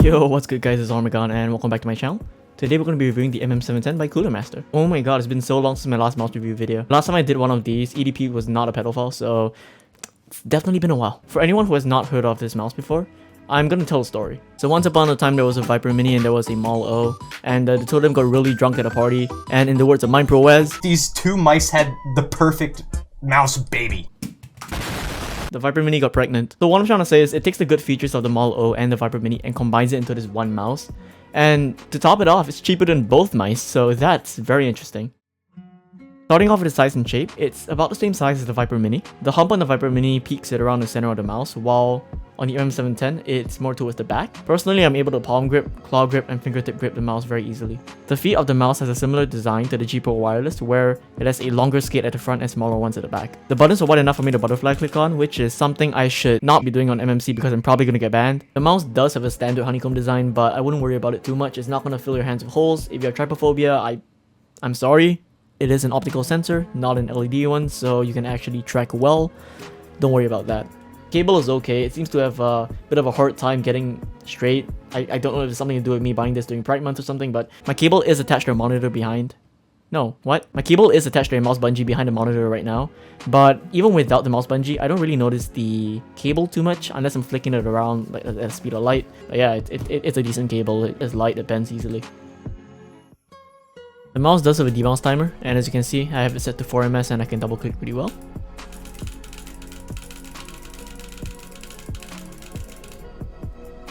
Yo, what's good guys, it's Armegon and welcome back to my channel. Today we're going to be reviewing the MM710 by Cooler Master. Oh my god, it's been so long since my last mouse review video. Last time I did one of these, EDP was not a pedophile, so it's definitely been a while. For anyone who has not heard of this mouse before, I'm gonna tell a story. So once upon a time there was a Viper Mini and there was a Mall O, and the two of them got really drunk at a party, and in the words of Mind Pro Wes, these two mice had the perfect mouse baby. the Viper Mini got pregnant. So what I'm trying to say is it takes the good features of the Mall O and the Viper Mini and combines it into this one mouse. And to top it off, it's cheaper than both mice, so that's very interesting. Starting off with the size and shape, it's about the same size as the Viper Mini. The hump on the Viper Mini peaks at around the center of the mouse, while on the MM710, it's more towards the back. Personally, I'm able to palm grip, claw grip, and fingertip grip the mouse very easily. The feet of the mouse has a similar design to the Jitter wireless, where it has a longer skate at the front and smaller ones at the back. The buttons are wide enough for me to butterfly click on, which is something I should not be doing on MMC because I'm probably going to get banned. The mouse does have a standard honeycomb design, but I wouldn't worry about it too much. It's not going to fill your hands with holes. If you have trypophobia, I'm sorry. It is an optical sensor, not an LED one, so you can actually track well. Don't worry about that. Cable is okay. It seems to have a bit of a hard time getting straight. I don't know if it's something to do with me buying this during Pride Month or something, but my cable is attached to a monitor behind. No, what? My cable is attached to a mouse bungee behind the monitor right now, but even without the mouse bungee, I don't really notice the cable too much unless I'm flicking it around like, at the speed of light. But yeah, it's a decent cable. It's light, it bends easily. The mouse does have a debounce timer, and as you can see, I have it set to 4ms and I can double click pretty well.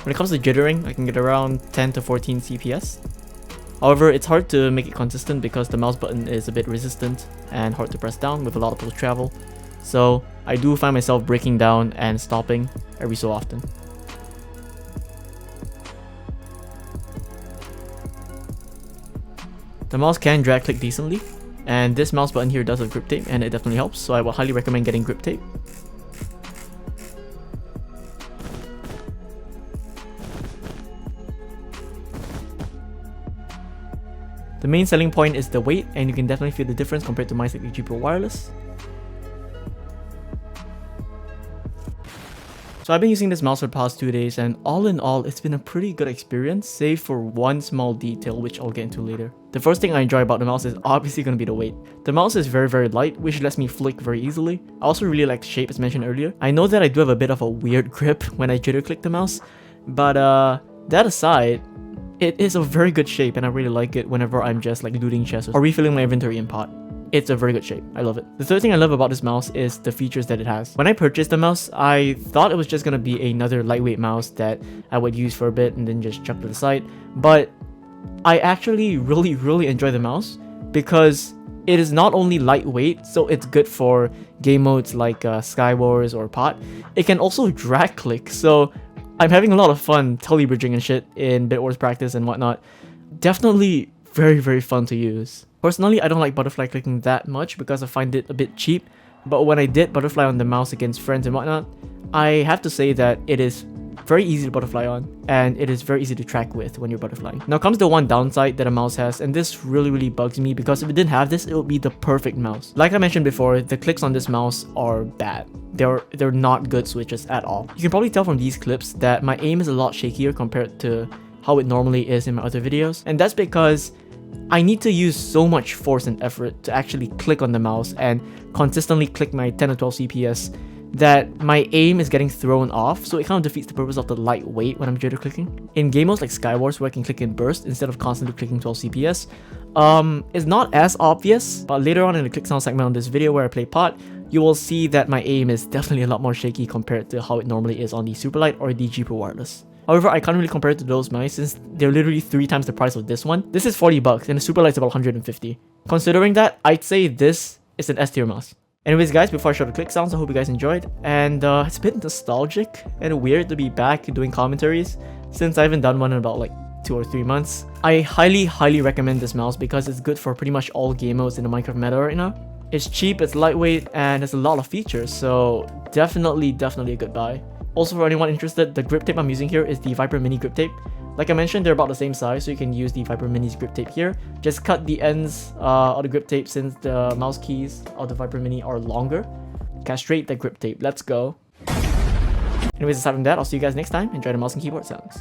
When it comes to jittering, I can get around 10 to 14 CPS. However, it's hard to make it consistent because the mouse button is a bit resistant and hard to press down with a lot of post travel. So I do find myself breaking down and stopping every so often. The mouse can drag click decently, and this mouse button here does have grip tape and it definitely helps, so I would highly recommend getting grip tape. The main selling point is the weight, and you can definitely feel the difference compared to mice like the Jitter wireless. So I've been using this mouse for the past 2 days, and all in all, it's been a pretty good experience, save for one small detail which I'll get into later. The first thing I enjoy about the mouse is obviously going to be the weight. The mouse is very light, which lets me flick very easily. I also really like the shape as mentioned earlier. I know that I do have a bit of a weird grip when I jitter click the mouse, but that aside, it is a very good shape and I really like it whenever I'm just like looting chests or refilling my inventory in pot. It's a very good shape. I love it. The third thing I love about this mouse is the features that it has. When I purchased the mouse, I thought it was just gonna be another lightweight mouse that I would use for a bit and then just chuck to the side. But I actually really enjoy the mouse because it is not only lightweight, so it's good for game modes like Skywars or Pot. It can also drag click, so I'm having a lot of fun telebridging and shit in Bit Wars practice and whatnot. Definitely very fun to use. Personally, I don't like butterfly clicking that much because I find it a bit cheap, but when I did butterfly on the mouse against friends and whatnot, I have to say that it is very easy to butterfly on, and it is very easy to track with when you're butterflying. Now comes the one downside that a mouse has, and this really bugs me because if it didn't have this, it would be the perfect mouse. Like I mentioned before, the clicks on this mouse are bad. They're not good switches at all. You can probably tell from these clips that my aim is a lot shakier compared to how it normally is in my other videos, and that's because I need to use so much force and effort to actually click on the mouse and consistently click my 10 or 12 CPS that my aim is getting thrown off, so it kind of defeats the purpose of the lightweight when I'm jitter clicking. In game modes like Skywars where I can click in burst instead of constantly clicking 12 CPS, it's not as obvious, but later on in the click sound segment on this video where I play pot, you will see that my aim is definitely a lot more shaky compared to how it normally is on the Superlight or the Jitter wireless. However, I can't really compare it to those mice since they're literally 3 times the price of this one. This is 40 bucks and the Superlight's about 150. Considering that, I'd say this is an S tier mouse. Anyways guys, before I show the click sounds, I hope you guys enjoyed. And it's a bit nostalgic and weird to be back doing commentaries since I haven't done one in about like 2 or 3 months. I highly recommend this mouse because it's good for pretty much all game modes in the Minecraft meta right now. It's cheap, it's lightweight, and has a lot of features, so definitely a good buy. Also, for anyone interested, the grip tape I'm using here is the Viper Mini grip tape. Like I mentioned, they're about the same size, so you can use the Viper Mini's grip tape here. Just cut the ends of the grip tape since the mouse keys of the Viper Mini are longer. Castrate the grip tape. Let's go. Anyways, aside from that, I'll see you guys next time. Enjoy the mouse and keyboard sounds.